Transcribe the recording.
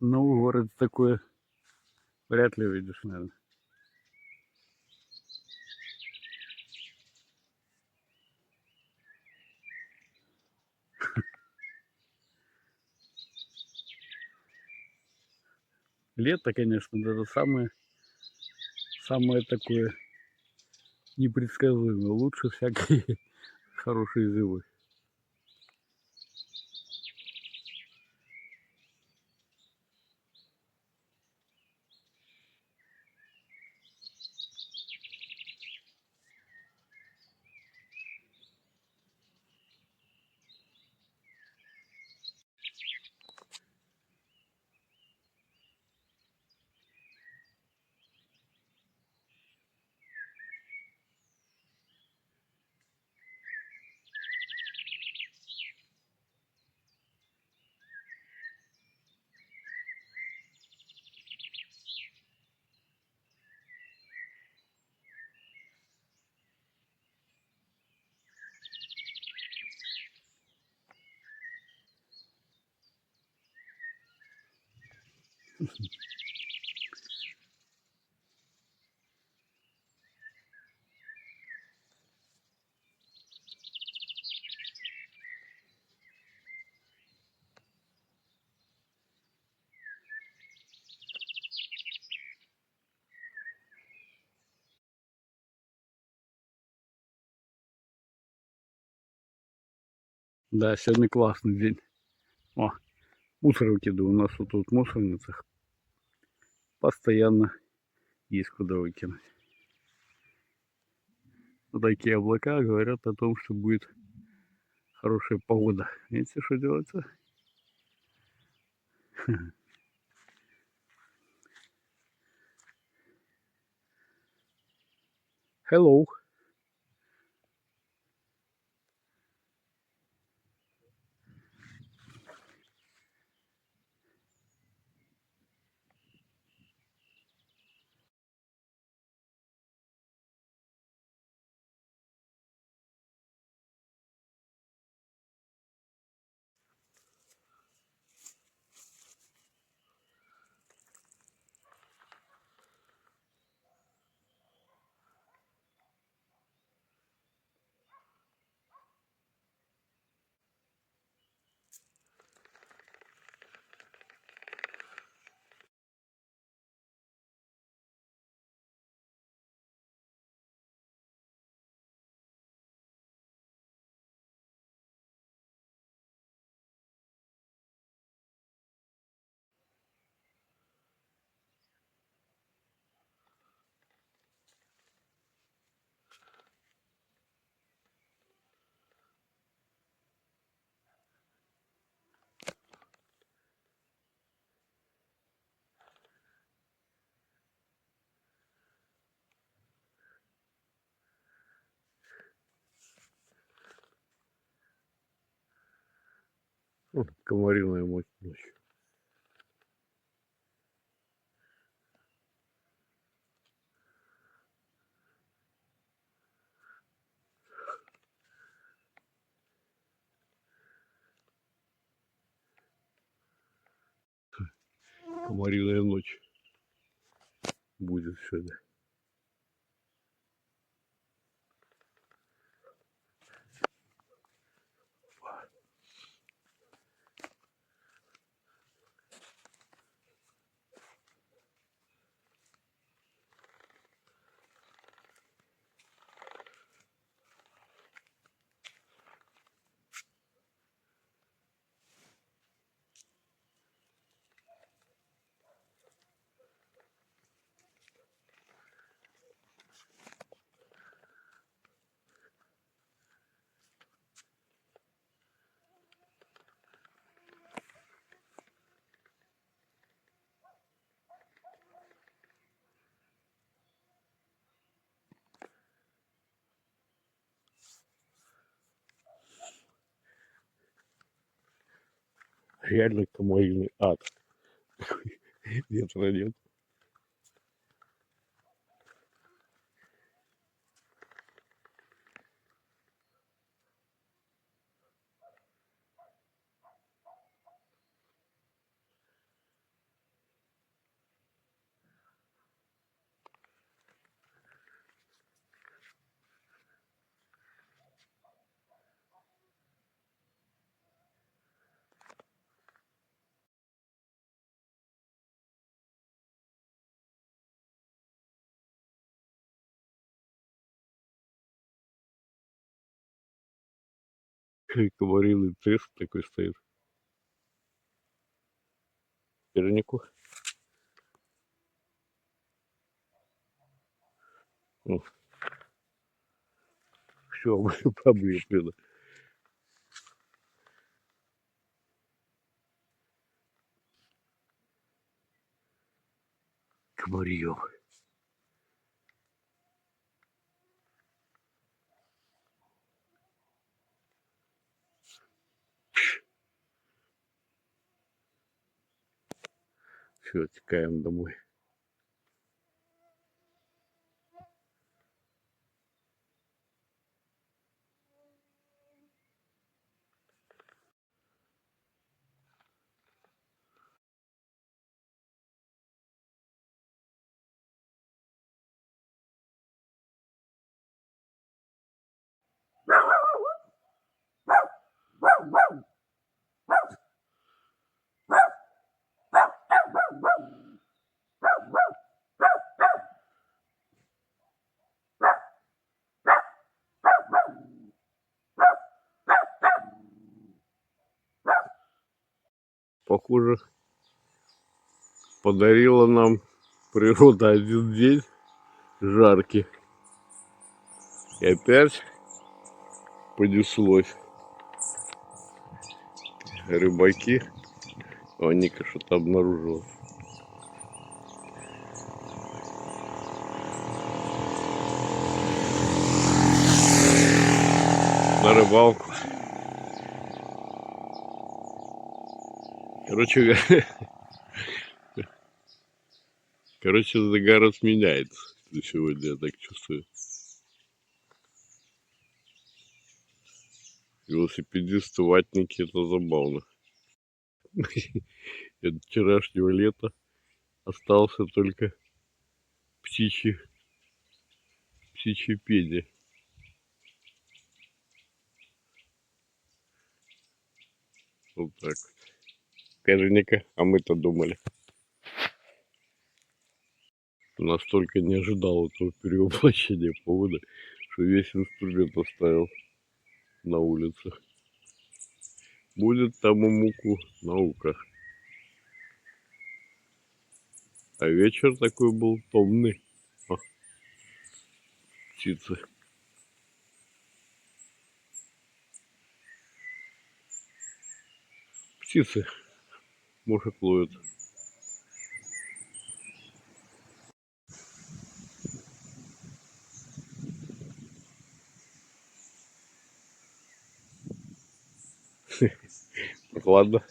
Новый город такое вряд ли увидишь, наверное. Лето, конечно, даже самое такое непредсказуемое. Лучше всякой хорошей зимы. Да, сегодня классный день. О, мусор выкидываю. У нас вот тут мусорница. Постоянно есть куда выкинуть. Вот такие облака говорят о том, что будет хорошая погода. Видите, что делается? Hello. Комариная мощь ночью. Комариная ночь будет сегодня. Реально комариный ад. Ветра нет. Комариный тест такой стоит. Пернику. Все, облеплено. Комарье. Все, текаем домой. Похоже, подарила нам природа один день жаркий. И опять понеслось. Рыбаки. О, Ника что-то обнаружила. На рыбалку. Короче, загар сменяется сегодня, я так чувствую. Велосипедисты, ватники, это забавно. От вчерашнего лета остался только птичий пение. Вот так вот. Скажи, Ника, а мы-то думали. Настолько не ожидал этого перевоплощения повода, что весь инструмент оставил на улице. Будет там и муку наука. А вечер такой был томный. О, птицы. Птицы, может, ловят. Прохладно.